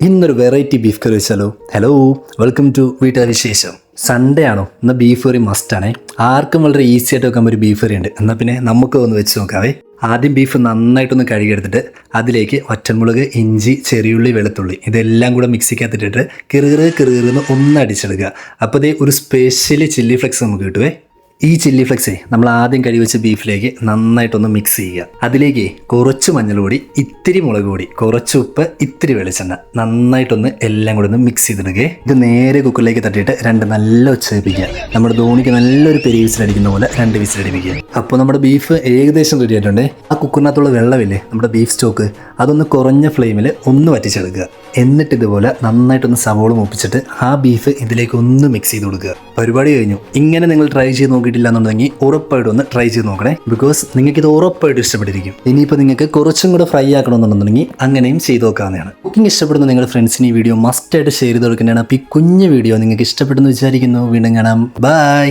ഇന്നൊരു variety beef കറി വെച്ചാലോ. Hello, welcome to വീട്ടിലെ വിശേഷം. സൺഡേ ആണോ? എന്നാൽ ബീഫ് കറി മസ്റ്റാണേ. ആർക്കും വളരെ ഈസി ആയിട്ട് വെക്കാൻ ഒരു ബീഫ് കറി ഉണ്ട്. എന്നാൽ പിന്നെ നമുക്ക് ഒന്ന് വെച്ച് നോക്കാവേ. ആദ്യം ബീഫ് നന്നായിട്ടൊന്ന് കഴുകിയെടുത്തിട്ട് അതിലേക്ക് ഒറ്റമുളക്, ഇഞ്ചി, ചെറിയുള്ളി, വെളുത്തുള്ളി ഇതെല്ലാം കൂടെ മിക്സിക്കകത്തിട്ടിട്ട് കിറുകിറുന്ന് ഒന്ന് അടിച്ചെടുക്കുക. അപ്പോൾ ഇതേ ഒരു സ്പെഷ്യലി ചില്ലി ഫ്ലെക്സ് നമുക്ക് കിട്ടുവേ. ഈ ചില്ലി ഫ്ലെക്സേ നമ്മൾ ആദ്യം കഴുകി വെച്ച ബീഫിലേക്ക് നന്നായിട്ടൊന്ന് മിക്സ് ചെയ്യുക. അതിലേക്ക് കുറച്ച് മഞ്ഞൾപ്പൊടി, ഇത്തിരി മുളക് പൊടി, കുറച്ച് ഉപ്പ്, ഇത്തിരി വെളിച്ചെണ്ണ നന്നായിട്ടൊന്ന് എല്ലാം കൂടെ ഒന്ന് മിക്സ് ചെയ്തെടുക്കുക. ഇത് നേരെ കുക്കറിലേക്ക് തട്ടിയിട്ട് നല്ല ഒച്ചയിപ്പിക്കുക. നമ്മുടെ ധോണിക്ക് നല്ലൊരു പെരി വിസിലടിക്കുന്ന പോലെ 2 വിസിലടിപ്പിക്കുക. അപ്പോൾ നമ്മുടെ ബീഫ് ഏകദേശം റെഡി ആയിട്ടുണ്ട്. ആ കുക്കറിനകത്തുള്ള വെള്ളമില്ലേ, നമ്മുടെ ബീഫ് സ്റ്റോക്ക്, അതൊന്ന് കുറഞ്ഞ ഫ്ലെയിമിൽ ഒന്ന് വറ്റിച്ചെടുക്കുക. എന്നിട്ട് ഇതുപോലെ നന്നായിട്ടൊന്ന് സവോള മൂപ്പിച്ചിട്ട് ആ ബീഫ് ഇതിലേക്ക് ഒന്ന് മിക്സ് ചെയ്ത് കൊടുക്കുക. പരിപാടി കഴിഞ്ഞു. ഇങ്ങനെ നിങ്ങൾ ട്രൈ ചെയ്ത് നോക്കിയിട്ടില്ല എന്നുണ്ടെങ്കിൽ ഉറപ്പായിട്ടും ഒന്ന് ട്രൈ ചെയ്ത് നോക്കണേ. ബിക്കോസ് നിങ്ങൾക്ക് ഇത് ഉറപ്പായിട്ടും ഇഷ്ടപ്പെട്ടിരിക്കും. ഇനിയിപ്പോൾ നിങ്ങൾക്ക് കുറച്ചും കൂടെ ഫ്രൈ ആക്കണമെന്നുണ്ടെന്നുണ്ടെങ്കിൽ അങ്ങനെയും ചെയ്ത് നോക്കാവുന്നതാണ്. കുക്കിംഗ് ഇഷ്ടപ്പെടുന്ന നിങ്ങളുടെ ഫ്രണ്ട്സിന് ഈ വീഡിയോ മസ്റ്റായിട്ട് ഷെയർ ചെയ്ത് കൊടുക്കുന്നതാണ്. അപ്പോൾ ഈ കുഞ്ഞു വീഡിയോ നിങ്ങൾക്ക് ഇഷ്ടപ്പെടുന്നു വിചാരിക്കുന്നു. വീണ്ടും കാണാം. ബൈ.